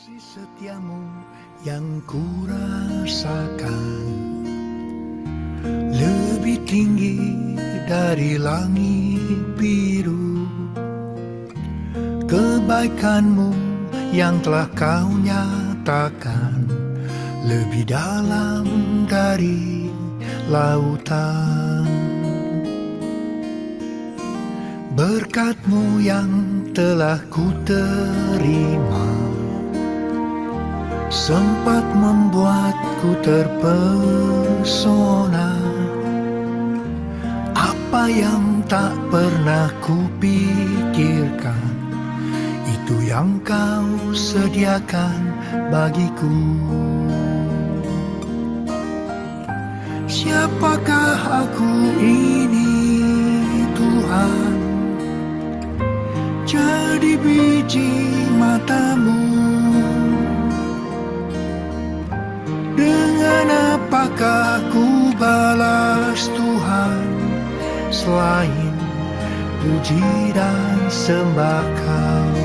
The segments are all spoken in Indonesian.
Kasih setiamu yang kurasakan lebih tinggi dari langit biru. Kebaikanmu yang telah kau nyatakan lebih dalam dari lautan. Berkat-Mu yang telah ku terima sempat membuatku terpesona. Apa yang tak pernah kupikirkan, itu yang kau sediakan bagiku. Siapakah aku ini, Tuhan? Jadi biji mata-Mu. Dengan apakah ku balas Tuhan, selain puji dan sembah Kau?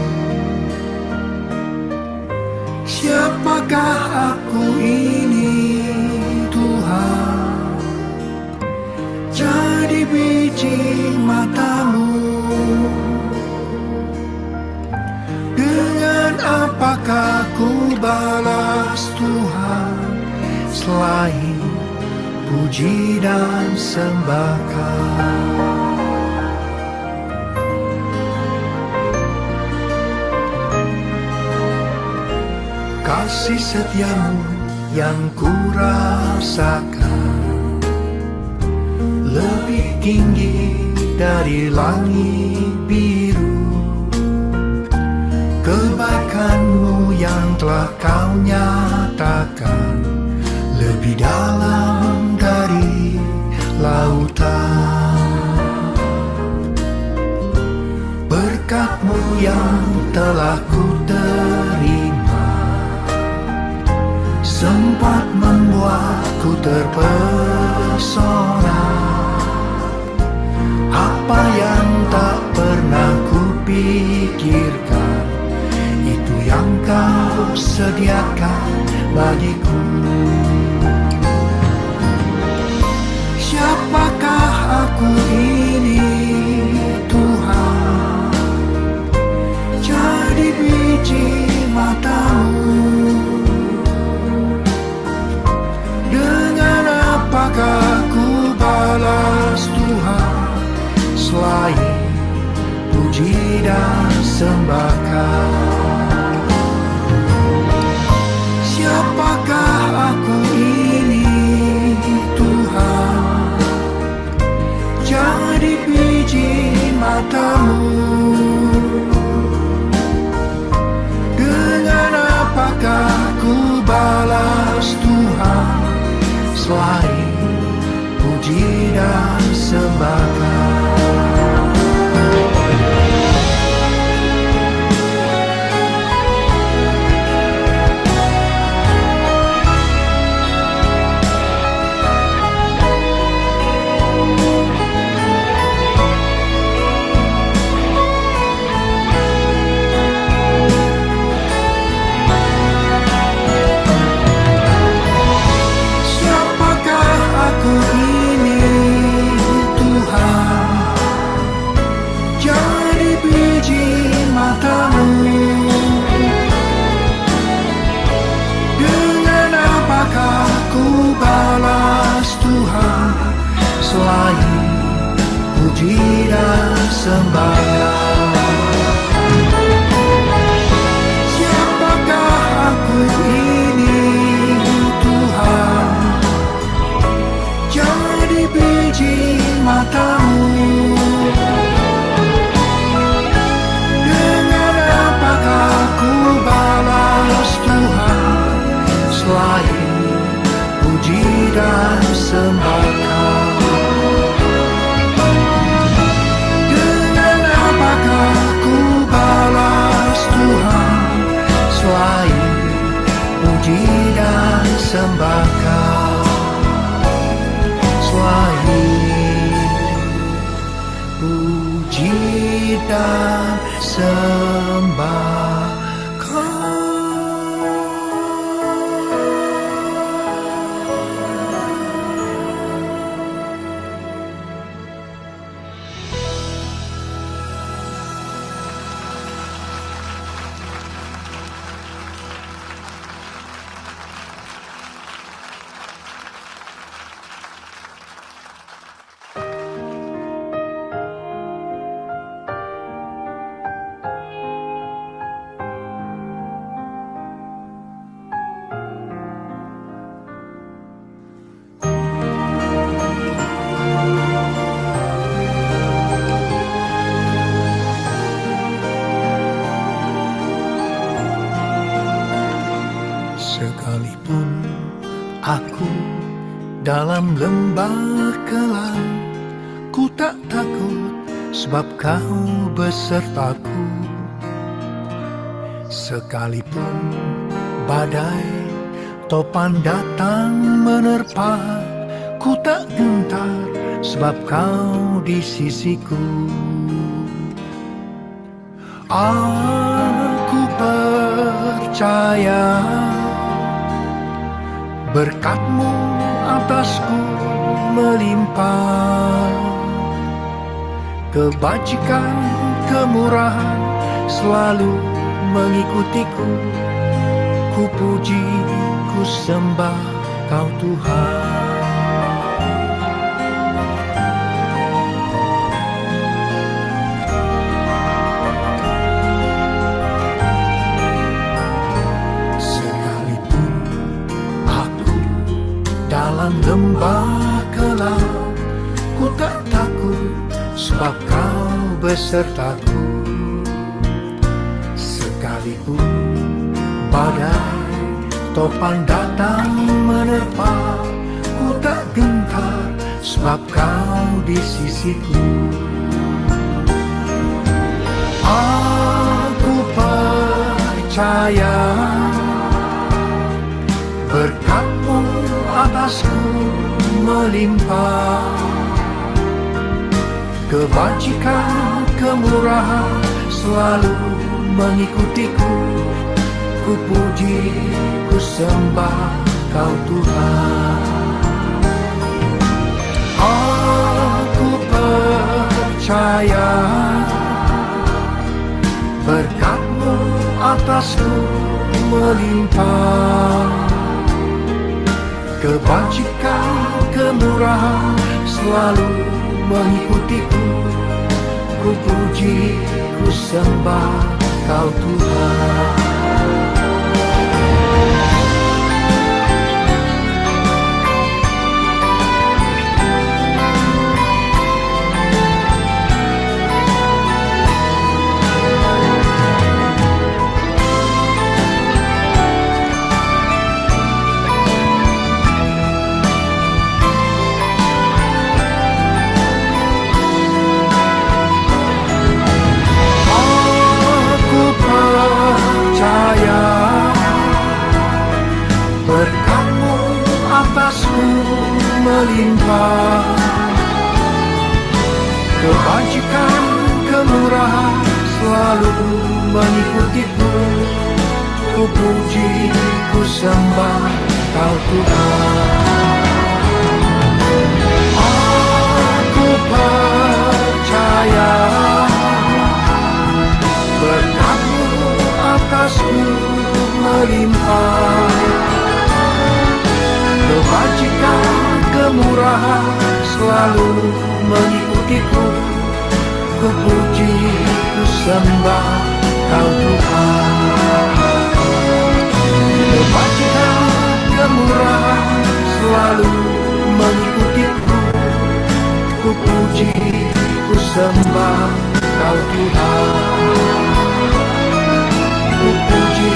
Siapakah aku ini, Tuhan? Jadi biji mata-Mu. Dengan apakah ku balas Tuhan, selain puji dan sembah Kau? Kasih setiamu yang kurasakan lebih tinggi dari langit biru. Kebaikan-Mu yang telah Kau nyatakan lebih dalam dari lautan. Berkat-Mu yang telah ku terima sempat membuatku terpesona. Apa yang tak pernah kupikirkan, itu yang Kau sediakan bagiku. Siapakah aku ini, Tuhan? Jadi biji mata-Mu. Dengan apakah ku balas Tuhan, selain puji dan sembah Kau? Siapakah aku ini, Tuhan? Jadi biji mata-Mu. Dengan apakah ku balas Tuhan, selain puji dan sembah Kau? Selain puji dan sembah Kau. Siapakah aku ini, Tuhan? Jadi biji mata-Mu. Dengan apakah ku balas Tuhan, selain puji dan sembah Kau? Selain puji dan sembah Kau, selain puji dan sembah Kau. Aku dalam lembah kelam, ku tak takut sebab kau besertaku. Sekalipun badai topan datang menerpa, ku tak gentar sebab kau di sisiku. Aku percaya berkat-Mu atasku melimpah, kebajikan, kemurahan selalu mengikutiku. Ku puji, ku sembah Kau Tuhan. Sekalipun aku dalam lembah kelam, ku tak takut sebab Kau besertaku. Sekalipun badai topan datang menerpa, ku tak gentar sebab Kau di sisiku. Aku percaya berkat-Mu atasku melimpah, kebajikan, kemurahan selalu mengikutiku. Ku puji, ku sembah Kau Tuhan. Aku percaya berkat-Mu atasku melimpah, kebajikan, kemurahan selalu mengikutiku. Ku puji, ku sembah Kau Tuhan. Berkat-Mu atasku melimpah, kebajikan, kemurahan selalu mengikutiku. Ku puji, ku sembah Kau Tuhan. Aku percaya berkat-Mu atasku melimpah, kebajikan, kemurahan selalu mengikutiku. Ku puji, ku sembah Kau Tuhan. Kebajikan, kemurahan selalu mengikutiku. Ku puji, ku sembah Kau Tuhan. Ku puji,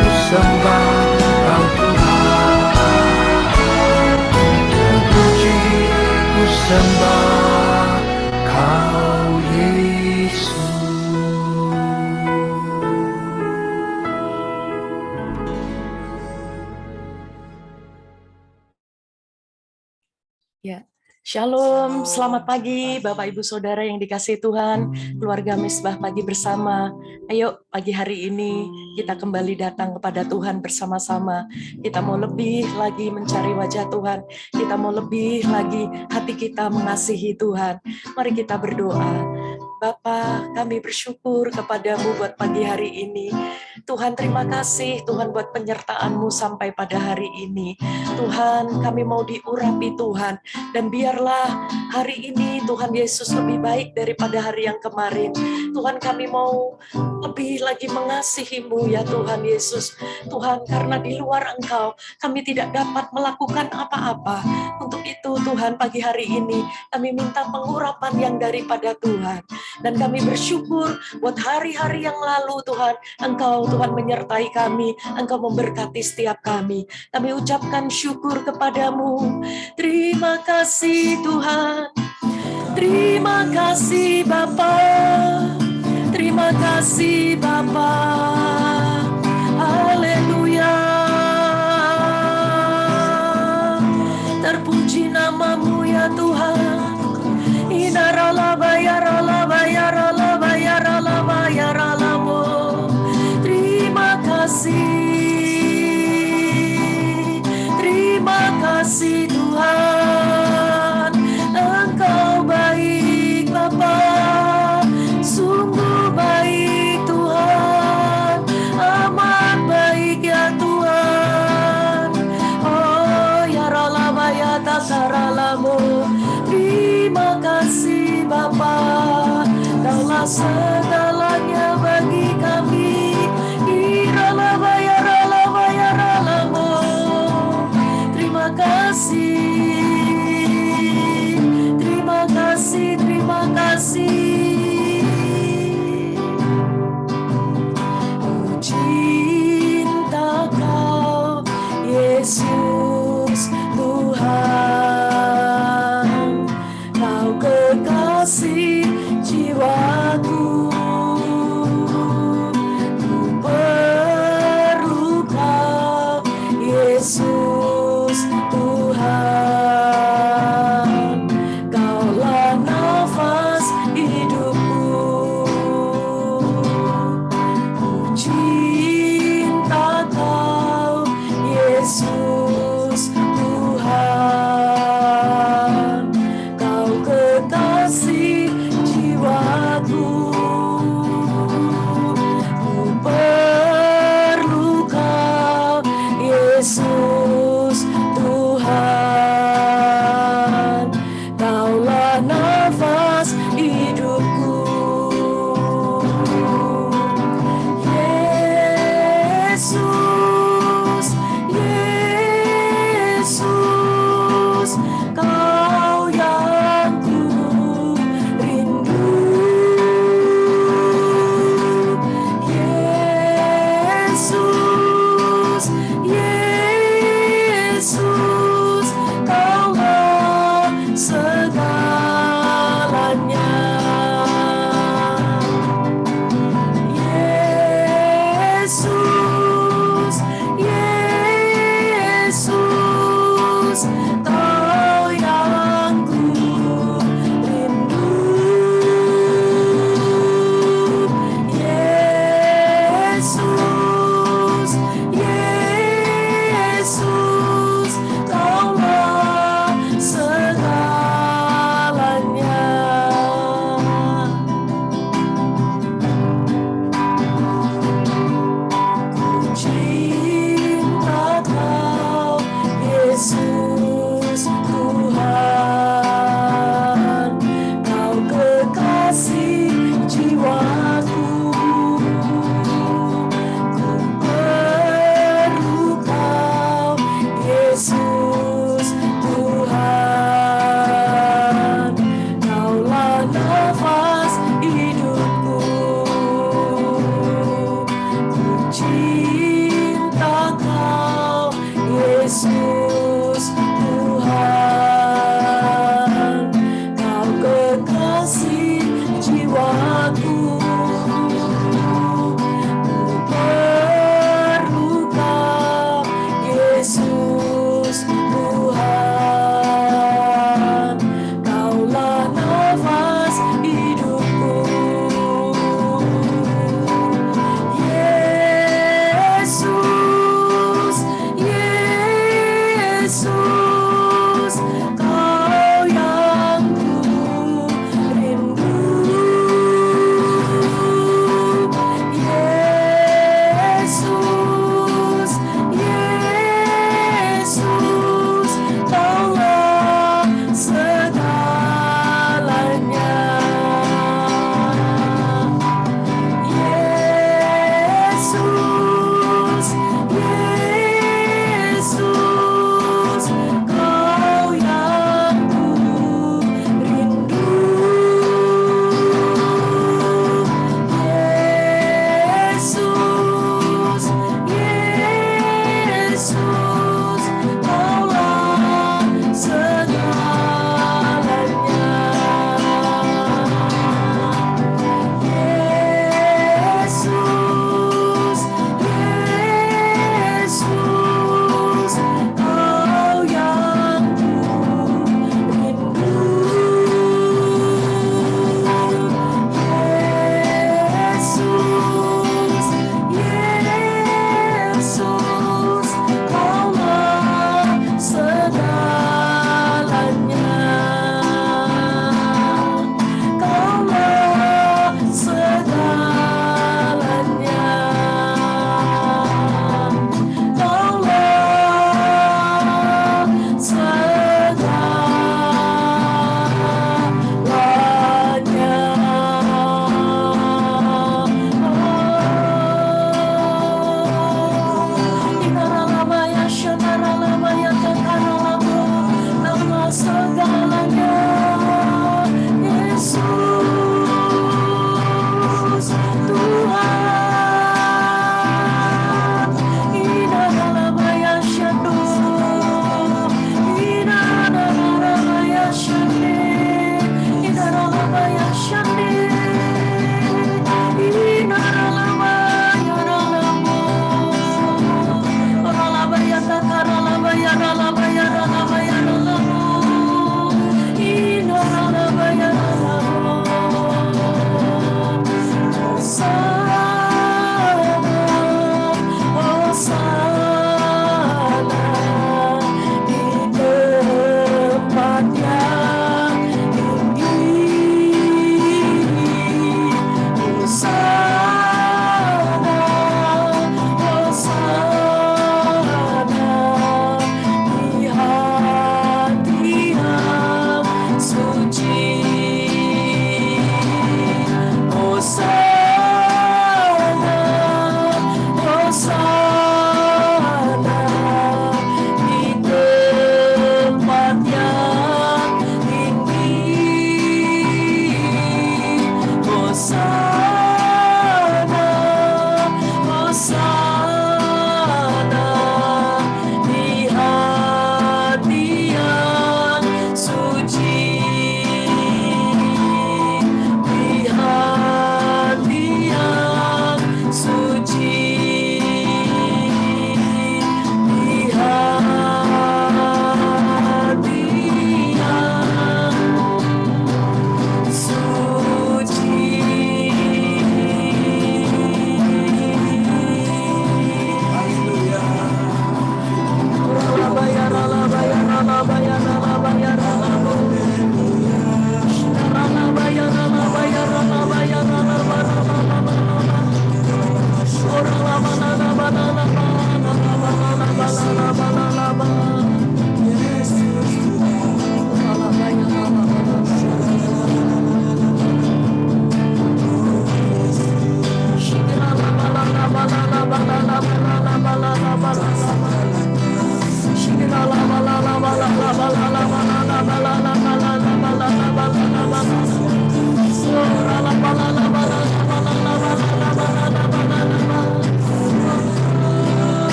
ku sembah Kau Tuhan. Ku sembah Kau Yesus. Ya, Shalom, selamat pagi Bapak Ibu Saudara yang dikasihi Tuhan, keluarga Misbah Pagi bersama. Ayo pagi hari ini kita kembali datang kepada Tuhan bersama-sama. Kita mau lebih lagi mencari wajah Tuhan, kita mau lebih lagi hati kita mengasihi Tuhan. Mari kita berdoa. Bapa, kami bersyukur kepadamu buat pagi hari ini. Tuhan, terima kasih Tuhan buat penyertaan-Mu sampai pada hari ini. Tuhan, kami mau diurapi Tuhan, dan biarlah hari ini Tuhan Yesus lebih baik daripada hari yang kemarin. Tuhan, kami mau lebih lagi mengasihi-Mu ya Tuhan Yesus. Tuhan, karena di luar Engkau kami tidak dapat melakukan apa-apa. Untuk itu Tuhan, pagi hari ini kami minta pengurapan yang daripada Tuhan. Dan kami bersyukur buat hari-hari yang lalu Tuhan, Engkau Tuhan menyertai kami, Engkau memberkati setiap kami. Kami ucapkan syukur kepadamu. Terima kasih Tuhan. Terima kasih Bapa. Terima kasih Bapa. Haleluya. Terpuji namamu ya Tuhan. Inaralaba yaralaba yaralaba yaralaba yaralamo. Terima kasih. Terima kasih Tuhan. Engkau baik Bapa. Sungguh baik Tuhan.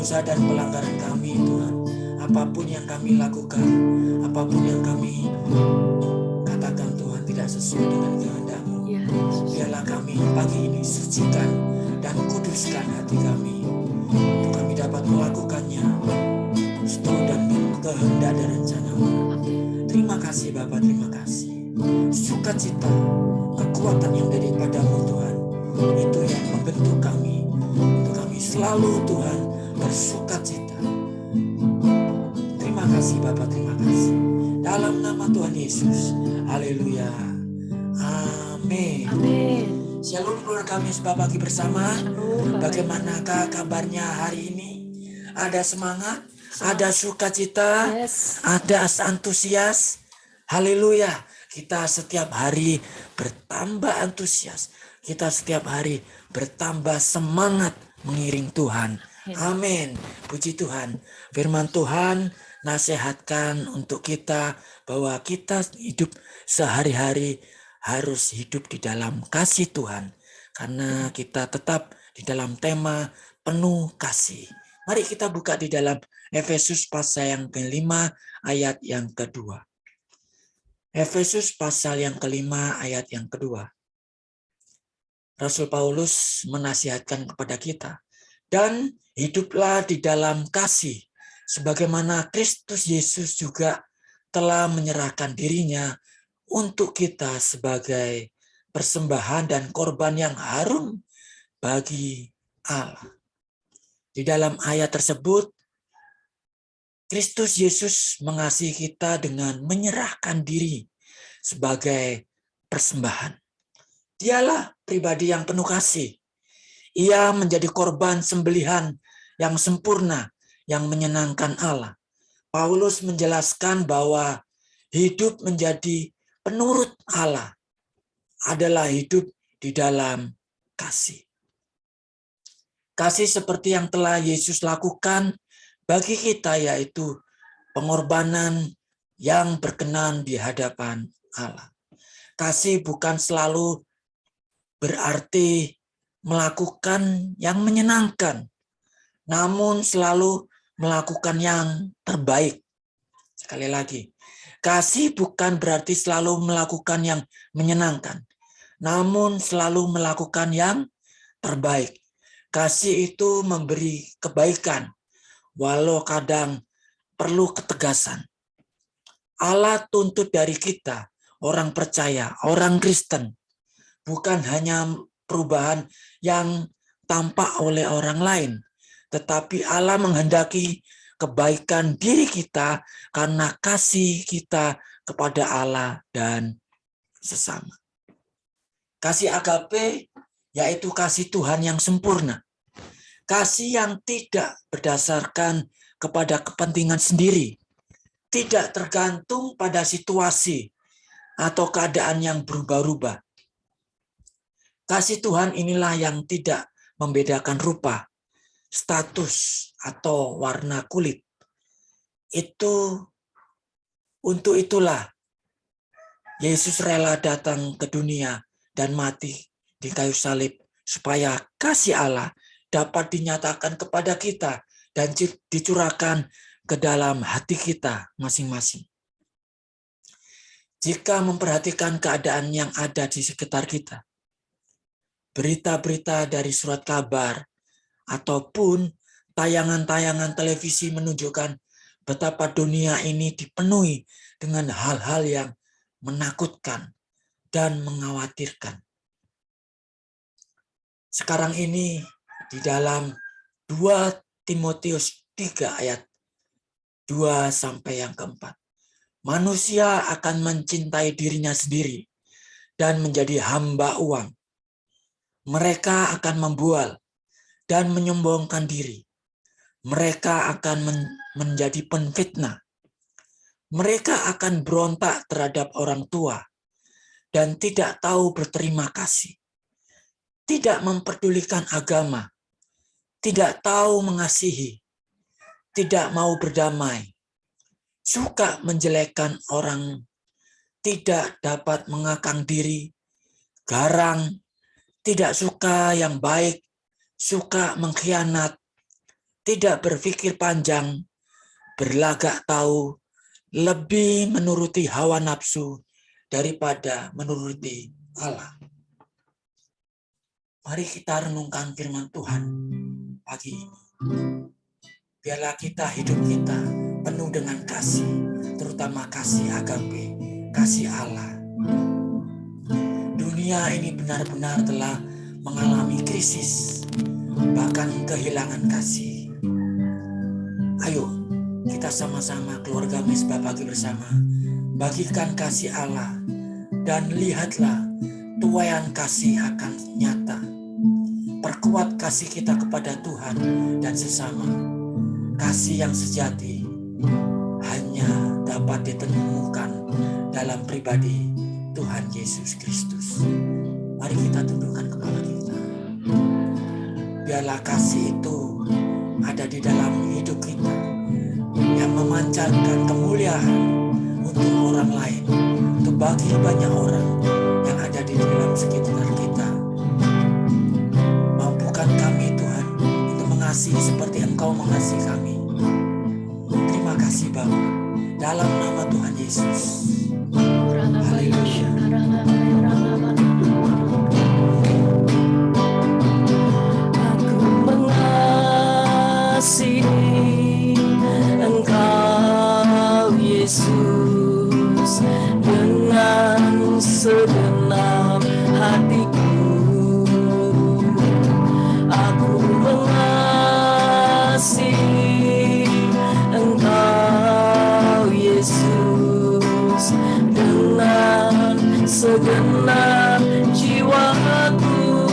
dosa dan pelanggaran kami Tuhan. Apapun yang kami lakukan, apapun yang kami katakan Tuhan tidak sesuai dengan kehendak-Mu. Ya, Yesus. Biarlah kami pagi ini sucikan dan kuduskan hati kami, untuk kami dapat melakukannya seturut dan kehendak dan rencana-Mu. Terima kasih Bapa, terima kasih. Sukacita, kekuatan yang daripada-Mu Tuhan, itu yang membentuk kami, untuk kami selalu Tuhan bersukacita. Terima kasih Bapa, terima kasih. Dalam nama Tuhan Yesus, haleluya, amin. Amin. Shalom keluarga Misbah Pagi Bersama. Shalom, Bapak. Bagaimanakah kabarnya hari ini? Ada semangat, ada sukacita, Yes. ada antusias. Haleluya. Kita setiap hari bertambah antusias. Kita setiap hari bertambah semangat mengiring Tuhan. Amin. Puji Tuhan. Firman Tuhan nasihatkan untuk kita bahwa kita hidup sehari-hari harus hidup di dalam kasih Tuhan. Karena kita tetap di dalam tema penuh kasih. Mari kita buka di dalam Efesus pasal yang ke-5 ayat yang kedua. Efesus pasal yang ke-5 ayat yang kedua. Rasul Paulus menasihatkan kepada kita. Dan hiduplah di dalam kasih, sebagaimana Kristus Yesus juga telah menyerahkan dirinya untuk kita sebagai persembahan dan korban yang harum bagi Allah. Di dalam ayat tersebut, Kristus Yesus mengasihi kita dengan menyerahkan diri sebagai persembahan. Dialah pribadi yang penuh kasih. Ia menjadi korban sembelihan yang sempurna, yang menyenangkan Allah. Paulus menjelaskan bahwa hidup menjadi penurut Allah adalah hidup di dalam kasih. Kasih seperti yang telah Yesus lakukan bagi kita, yaitu pengorbanan yang berkenan di hadapan Allah. Kasih bukan selalu berarti melakukan yang menyenangkan, namun selalu melakukan yang terbaik. Sekali lagi, kasih bukan berarti selalu melakukan yang menyenangkan, namun selalu melakukan yang terbaik. Kasih itu memberi kebaikan, walau kadang perlu ketegasan. Allah tuntut dari kita, orang percaya, orang Kristen, bukan hanya perubahan yang tampak oleh orang lain, tetapi Allah menghendaki kebaikan diri kita karena kasih kita kepada Allah dan sesama. Kasih agape yaitu kasih Tuhan yang sempurna. Kasih yang tidak berdasarkan kepada kepentingan sendiri, tidak tergantung pada situasi atau keadaan yang berubah-ubah. Kasih Tuhan inilah yang tidak membedakan rupa, status, atau warna kulit. Untuk itulah Yesus rela datang ke dunia dan mati di kayu salib supaya kasih Allah dapat dinyatakan kepada kita dan dicurahkan ke dalam hati kita masing-masing. Jika memperhatikan keadaan yang ada di sekitar kita, berita-berita dari surat kabar ataupun tayangan-tayangan televisi menunjukkan betapa dunia ini dipenuhi dengan hal-hal yang menakutkan dan mengkhawatirkan. Sekarang ini di dalam 2 Timotius 3 ayat 2 sampai yang keempat. Manusia akan mencintai dirinya sendiri dan menjadi hamba uang. Mereka akan membual dan menyombongkan diri. Mereka akan menjadi penfitnah. Mereka akan berontak terhadap orang tua dan tidak tahu berterima kasih. Tidak memperdulikan agama, tidak tahu mengasihi, tidak mau berdamai, suka menjelekkan orang, tidak dapat mengekang diri, garang, tidak suka yang baik, suka mengkhianat, tidak berpikir panjang, berlagak tahu, lebih menuruti hawa nafsu daripada menuruti Allah. Mari kita renungkan firman Tuhan pagi ini. Biarlah hidup kita penuh dengan kasih, terutama kasih agape, kasih Allah. Dunia ini benar-benar telah mengalami krisis, bahkan kehilangan kasih. Ayo, kita sama-sama keluarga Mesbah Pagi bersama, bagikan kasih Allah, dan lihatlah tuaian kasih akan nyata. Perkuat kasih kita kepada Tuhan dan sesama. Kasih yang sejati hanya dapat ditemukan dalam pribadi Tuhan Yesus Kristus. Mari kita tundukkan kepala kita. Biarlah kasih itu ada di dalam hidup kita, yang memancarkan kemuliaan untuk orang lain, untuk bagi banyak orang yang ada di dalam sekitar kita. Mampukan kami Tuhan untuk mengasihi seperti Engkau mengasihi kami. Terima kasih Bapa, dalam nama Tuhan Yesus. Haleluya. Aku mengasihi Engkau Yesus dengan segenap hatiku. Aku mengasihi Engkau Yesus dengan segenap jiwaku.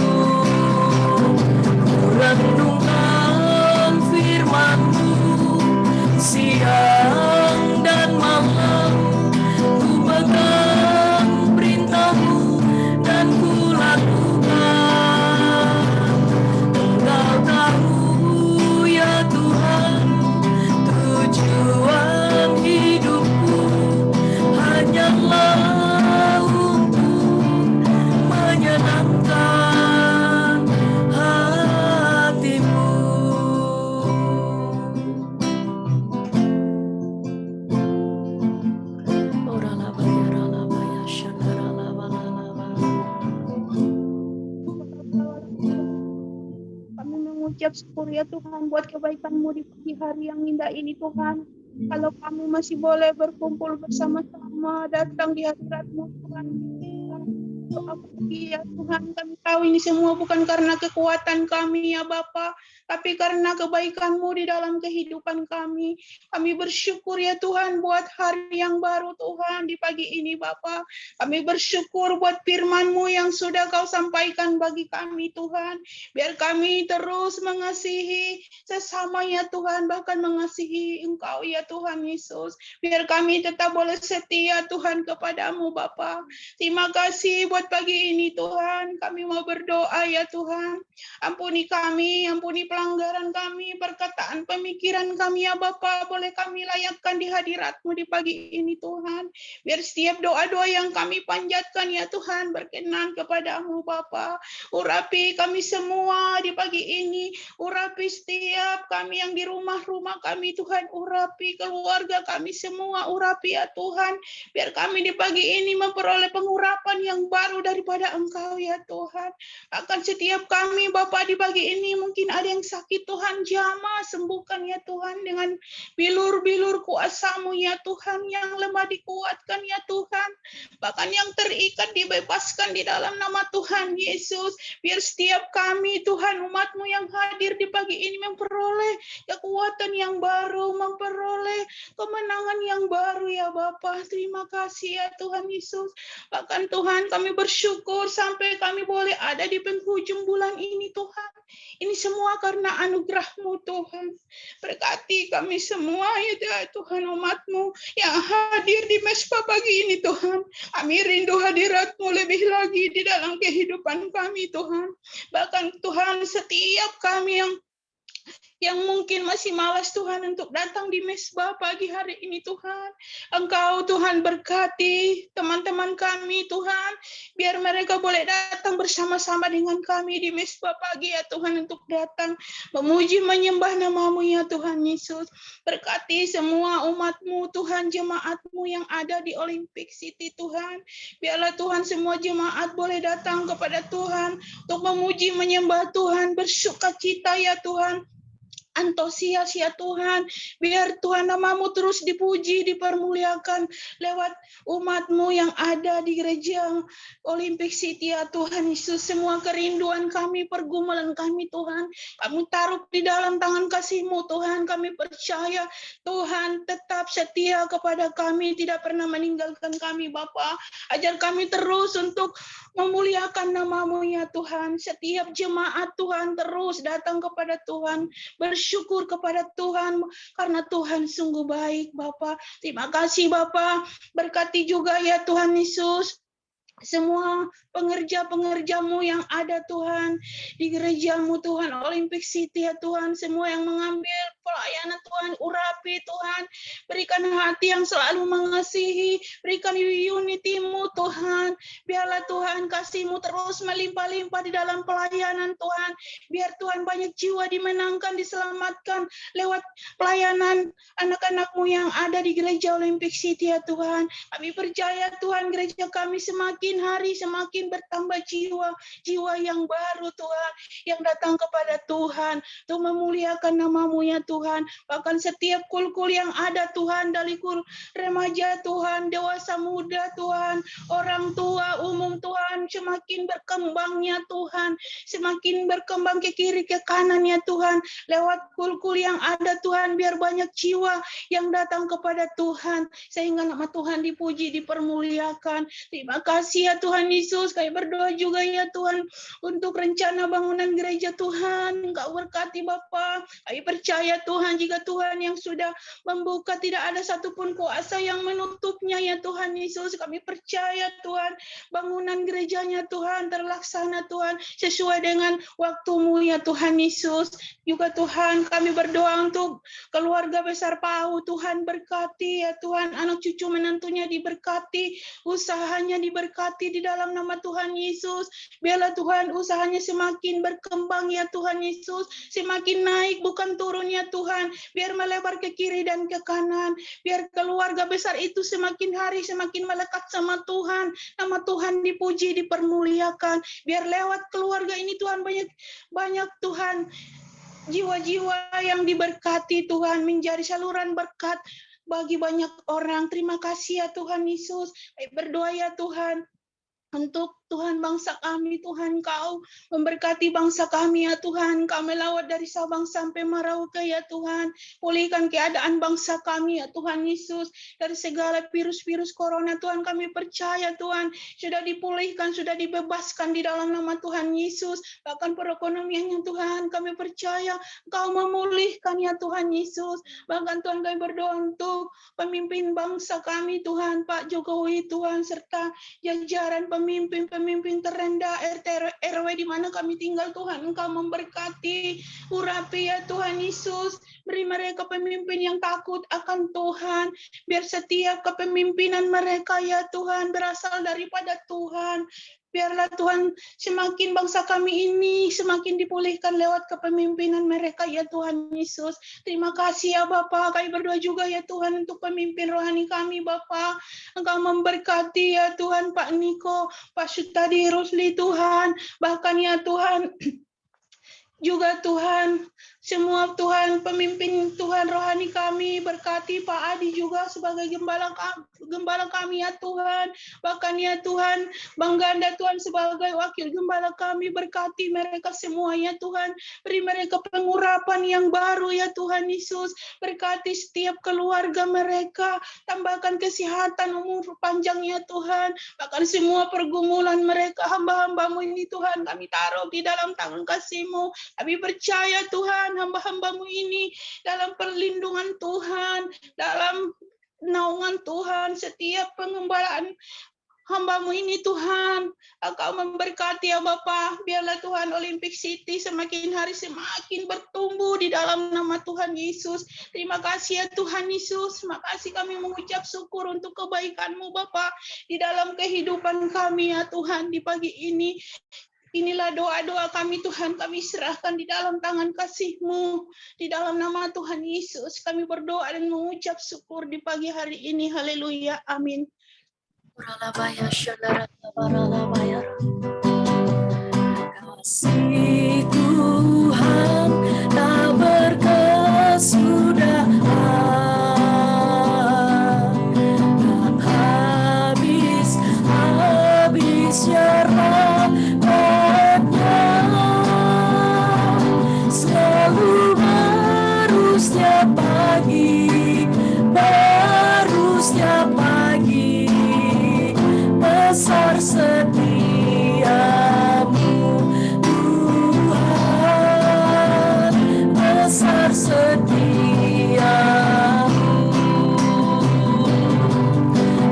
Renungkan firman-Mu siang dan malam, ku pegang perintah-Mu dan ku lakukan. Engkau tahu ya Tuhan, tujuan hidupku hanyalah untuk menyenangkan hati-Mu. Kami mengucap syukur ya Tuhan buat kebaikan-Mu di pagi hari yang indah ini Tuhan. Kalau kami masih boleh berkumpul bersama-sama datang di hadirat-Mu Tuhan. Ya Tuhan, kami tahu ini semua bukan karena kekuatan kami ya Bapa, tapi karena kebaikan-Mu di dalam kehidupan kami. Kami bersyukur ya Tuhan buat hari yang baru Tuhan di pagi ini Bapa. Kami bersyukur buat firman-Mu yang sudah Kau sampaikan bagi kami Tuhan. Biar kami terus mengasihi sesama ya Tuhan, bahkan mengasihi Engkau ya Tuhan Yesus. Biar kami tetap boleh setia Tuhan kepadamu Bapa. Terima kasih buat pagi ini Tuhan. Kami mau berdoa ya Tuhan. Ampuni kami, ampuni pelanggaran kami, perkataan pemikiran kami ya Bapa. Boleh kami layakkan di hadirat-Mu di pagi ini Tuhan. Biar setiap doa-doa yang kami panjatkan ya Tuhan berkenan kepadamu Bapa. Urapi kami semua di pagi ini. Urapi setiap kami yang di rumah-rumah kami Tuhan. Urapi keluarga kami semua. Urapi ya Tuhan. Biar kami di pagi ini memperoleh pengurapan yang baru daripada Engkau ya Tuhan. Akan setiap kami Bapa di pagi ini mungkin ada yang sakit Tuhan, jamah sembuhkan ya Tuhan dengan bilur-bilur kuasa-Mu ya Tuhan, yang lemah dikuatkan ya Tuhan, bahkan yang terikat dibebaskan di dalam nama Tuhan Yesus. Biar setiap kami Tuhan umat-Mu yang hadir di pagi ini memperoleh kekuatan yang baru, memperoleh kemenangan yang baru ya Bapa. Terima kasih ya Tuhan Yesus. Bahkan Tuhan kami bersyukur sampai kami boleh ada di penghujung bulan ini Tuhan. Ini semua karena anugerah-Mu Tuhan. Berkati kami semua ya Tuhan, umat-Mu yang hadir di Mesbah pagi ini Tuhan. Kami rindu hadirat-Mu lebih lagi di dalam kehidupan kami Tuhan. Bahkan Tuhan setiap kami yang yang mungkin masih malas Tuhan untuk datang di mesbah pagi hari ini Tuhan. Engkau Tuhan berkati teman-teman kami Tuhan, biar mereka boleh datang bersama-sama dengan kami di mesbah pagi ya Tuhan, untuk datang memuji menyembah nama-Mu ya Tuhan Yesus. Berkati semua umat-Mu Tuhan, jemaat-Mu yang ada di Olympic City Tuhan. Biarlah Tuhan semua jemaat boleh datang kepada Tuhan untuk memuji menyembah Tuhan, bersukacita ya Tuhan, antusias ya Tuhan. Biar Tuhan nama-Mu terus dipuji, dipermuliakan lewat umat-Mu yang ada di gereja Olympic City ya Tuhan Yesus. Semua kerinduan kami, pergumulan kami Tuhan, kami taruh di dalam tangan kasih-Mu Tuhan. Kami percaya Tuhan tetap setia kepada kami, tidak pernah meninggalkan kami Bapa. Ajar kami terus untuk memuliakan nama-Mu ya Tuhan. Setiap jemaat Tuhan terus datang kepada Tuhan, bersyukur kepada Tuhan karena Tuhan sungguh baik Bapa. Terima kasih Bapa. Berkati juga ya Tuhan Yesus semua pengerja-pengerja-Mu yang ada Tuhan di gereja-Mu Tuhan Olympic City ya Tuhan, semua yang mengambil pelayanan Tuhan, urapi Tuhan, berikan hati yang selalu mengasihi, berikan unity-Mu Tuhan, biarlah Tuhan kasih-Mu terus melimpah-limpah di dalam pelayanan Tuhan, biar Tuhan banyak jiwa dimenangkan, diselamatkan lewat pelayanan anak-anak-Mu yang ada di gereja Olympic City ya Tuhan. Kami percaya Tuhan gereja kami semakin hari semakin bertambah jiwa yang baru Tuhan, yang datang kepada Tuhan untuk memuliakan nama-Mu ya Tuhan. Bahkan setiap kul-kul yang ada Tuhan, dari kul remaja Tuhan, dewasa muda Tuhan, orang tua umum Tuhan, semakin berkembangnya Tuhan, semakin berkembang ke kiri ke kanan ya Tuhan, lewat kul-kul yang ada Tuhan, biar banyak jiwa yang datang kepada Tuhan, sehingga nama Tuhan dipuji, dipermuliakan. Terima kasih ya Tuhan Yesus. Kami berdoa juga ya Tuhan untuk rencana bangunan gereja Tuhan. Engkau berkati Bapa. Kami percaya Tuhan, jika Tuhan yang sudah membuka, tidak ada satupun kuasa yang menutupnya ya Tuhan Yesus. Kami percaya Tuhan, bangunan gerejanya Tuhan terlaksana Tuhan sesuai dengan waktu-Mu ya Tuhan Yesus. Juga Tuhan kami berdoa untuk keluarga besar PAU, Tuhan berkati ya Tuhan, anak cucu menantunya diberkati, usahanya diberkati di dalam nama Tuhan Yesus. Biarlah Tuhan usahanya semakin berkembang ya Tuhan Yesus, semakin naik bukan turun ya Tuhan, biar melebar ke kiri dan ke kanan, biar keluarga besar itu semakin hari semakin melekat sama Tuhan, nama Tuhan dipuji, dipermuliakan, biar lewat keluarga ini Tuhan banyak Tuhan jiwa-jiwa yang diberkati Tuhan, menjadi saluran berkat bagi banyak orang. Terima kasih ya Tuhan Yesus. Berdoa ya Tuhan untuk Tuhan bangsa kami, Tuhan Kau memberkati bangsa kami ya Tuhan. Kau melawat dari Sabang sampai Merauke ya Tuhan. Pulihkan keadaan bangsa kami ya Tuhan Yesus. Dari segala virus-virus corona Tuhan, kami percaya Tuhan sudah dipulihkan, sudah dibebaskan di dalam nama Tuhan Yesus. Bahkan perekonomiannya Tuhan, kami percaya Kau memulihkan ya Tuhan Yesus. Bahkan Tuhan kami berdoa untuk pemimpin bangsa kami Tuhan, Pak Jokowi Tuhan, serta jajaran pemimpin terendah RT RW di mana kami tinggal Tuhan. Engkau memberkati, urapi ya Tuhan Yesus. Beri mereka pemimpin yang takut akan Tuhan. Biar setiap kepemimpinan mereka ya Tuhan berasal daripada Tuhan. Biarlah Tuhan semakin bangsa kami ini semakin dipulihkan lewat kepemimpinan mereka ya Tuhan Yesus. Terima kasih ya Bapa. Kami berdoa juga ya Tuhan untuk pemimpin rohani kami Bapa. Engkau memberkati ya Tuhan Pak Niko, Pak Sutadi Rusli Tuhan. Bahkan ya Tuhan juga Tuhan, semua Tuhan pemimpin Tuhan rohani kami, berkati Pak Adi juga sebagai gembala kami ya Tuhan. Bahkan ya Tuhan, Bang Ganda Tuhan sebagai wakil gembala kami, berkati mereka semua ya Tuhan. Beri mereka pengurapan yang baru ya Tuhan Yesus. Berkati setiap keluarga mereka, tambahkan kesehatan, umur panjang ya Tuhan. Bahkan semua pergumulan mereka, hamba-hamba-Mu ini Tuhan, kami taruh di dalam tangan kasih-Mu. Kami percaya Tuhan, hamba-hamba-Mu ini dalam perlindungan Tuhan, dalam naungan Tuhan, setiap pengembalaan hamba-Mu ini Tuhan, Engkau memberkati ya Bapa. Biarlah Tuhan Olympic City semakin hari semakin bertumbuh di dalam nama Tuhan Yesus. Terima kasih ya Tuhan Yesus. Terima kasih kami mengucap syukur untuk kebaikan-Mu Bapa di dalam kehidupan kami ya Tuhan di pagi ini. Inilah doa-doa kami Tuhan, kami serahkan di dalam tangan kasih-Mu. Di dalam nama Tuhan Yesus kami berdoa dan mengucap syukur di pagi hari ini. Haleluya. Amin. Kasih Tuhan tak berkesudahan, tak habis-habisnya rahmat-Nya, selalu baru setiap pagi, baru setiap pagi, besar setiamu Tuhan, besar setiamu.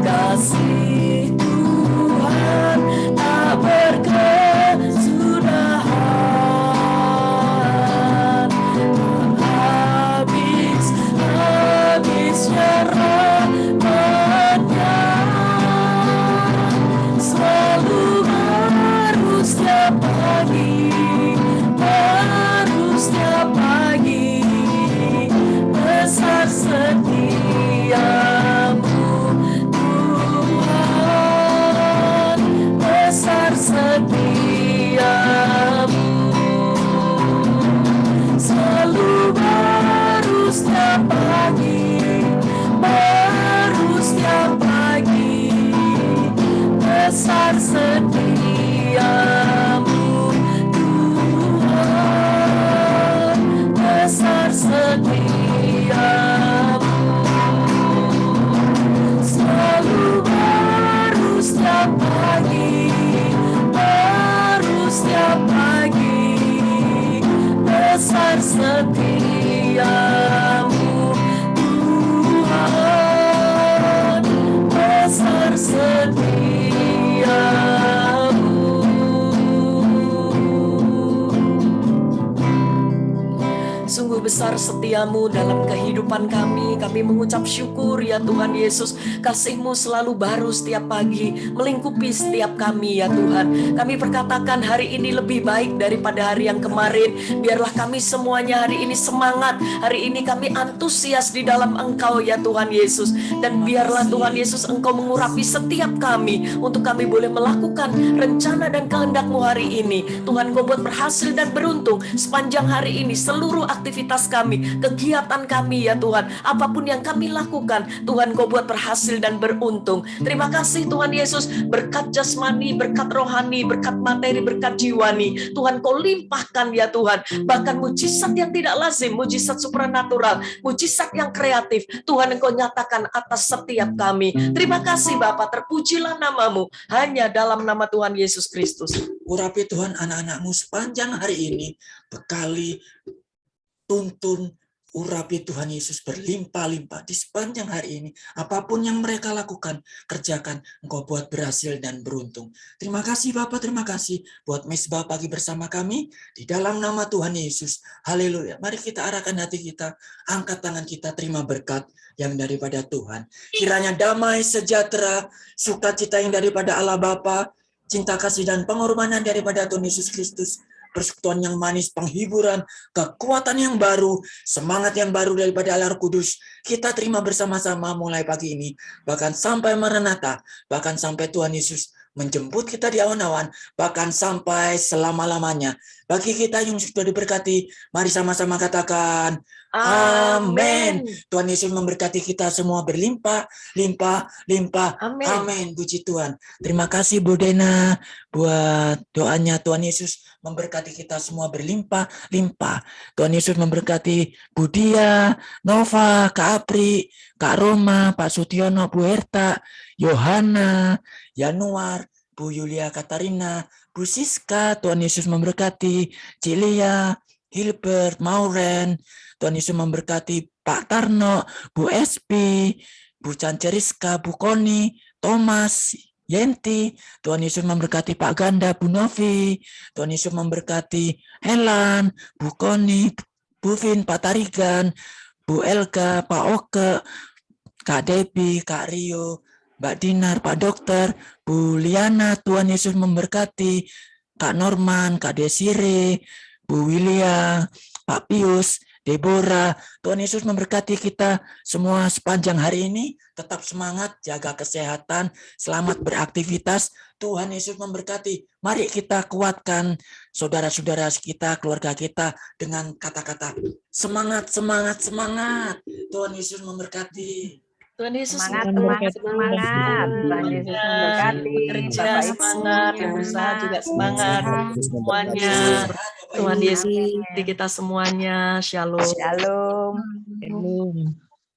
Kasih Tuhan tak berkesudahan, tak habis-habisnya rahmat-Nya, selalu baru setiap pagi, baru setiap pagi, besar setiamu Tuhan, besar setiamu, selalu baru setiap pagi, baru setiap pagi, besar setiamu Tuhan, besar setiamu, selalu baru setiap pagi, baru setiap pagi, besar setiamu Tuhan, besar setiamu. Sungguh besar setiamu dalam kehidupan kami. Kami mengucap syukur ya Tuhan Yesus. Kasih-Mu selalu baru setiap pagi, melingkupi setiap kami ya Tuhan. Kami perkatakan hari ini lebih baik daripada hari yang kemarin. Biarlah kami semuanya hari ini semangat. Hari ini kami antusias di dalam Engkau ya Tuhan Yesus. Dan biarlah Tuhan Yesus Engkau mengurapi setiap kami untuk kami boleh melakukan rencana dan kehendak-Mu hari ini. Tuhan, Kau buat berhasil dan beruntung sepanjang hari ini. Seluruh aktivitas kami, kegiatan kami ya Tuhan, apapun yang kami lakukan, Tuhan Kau buat berhasil dan beruntung. Terima kasih Tuhan Yesus, berkat jasmani, berkat rohani, berkat materi, berkat jiwani, Tuhan Kau limpahkan ya Tuhan. Bahkan mujizat yang tidak lazim, mujizat supranatural, mujizat yang kreatif, Tuhan Engkau nyatakan atas setiap kami. Terima kasih Bapa, terpujilah nama-Mu hanya dalam nama Tuhan Yesus Kristus. Urapi Tuhan anak-anak-Mu sepanjang hari ini, bekali, tuntun, urapi Tuhan Yesus berlimpah-limpah di sepanjang hari ini. Apapun yang mereka lakukan, kerjakan, Engkau buat berhasil dan beruntung. Terima kasih Bapak, terima kasih buat Mesbah pagi bersama kami. Di dalam nama Tuhan Yesus, haleluya. Mari kita arahkan hati kita, angkat tangan kita, terima berkat yang daripada Tuhan. Kiranya damai, sejahtera, sukacita yang daripada Allah Bapa, cinta kasih dan pengorbanan daripada Tuhan Yesus Kristus, persekutuan yang manis, penghiburan, kekuatan yang baru, semangat yang baru daripada Allah Kudus, kita terima bersama-sama mulai pagi ini, bahkan sampai Maranatha, bahkan sampai Tuhan Yesus menjemput kita di awan-awan, bahkan sampai selama-lamanya. Bagi kita yang sudah diberkati, mari sama-sama katakan, amin. Tuhan Yesus memberkati kita semua berlimpah, limpah, limpah. Amin. Amin. Puji Tuhan. Terima kasih Bu Dena buat doanya. Tuhan Yesus memberkati kita semua berlimpah, limpah. Tuhan Yesus memberkati Bu Dia, Nova, Kak Apri, Kak Roma, Pak Sutiono, Bu Herta, Yohana, Yanuar, Bu Yulia Katarina, Bu Siska. Tuhan Yesus memberkati Cilia, Hilbert, Mauren. Tuhan Yesus memberkati Pak Tarno, Bu Espi, Bu Canceriska, Bu Koni, Thomas, Yenti. Tuhan Yesus memberkati Pak Ganda, Bu Novi. Tuhan Yesus memberkati Helan, Bu Koni, Bu Vin, Pak Tarigan, Bu Elga, Pak Oke, Kak Debbie, Kak Rio, Mbak Dinar, Pak Dokter, Bu Liana. Tuhan Yesus memberkati Kak Norman, Kak Desire, Bu Wilia, Pak Pius, Deborah. Tuhan Yesus memberkati kita semua sepanjang hari ini. Tetap semangat, jaga kesehatan, selamat beraktivitas. Tuhan Yesus memberkati. Mari kita kuatkan saudara-saudara kita, keluarga kita dengan kata-kata semangat, semangat, semangat. Tuhan Yesus memberkati. Tuhan Yesus Semangat, memberkati. semangat. Tuhan Yesus memberkati. Kerja Bapak Ibu semangat, yang berusaha juga semangat. Semuanya. Tuhan Yesus memberkati kita semuanya. Shalom. Shalom. Belum.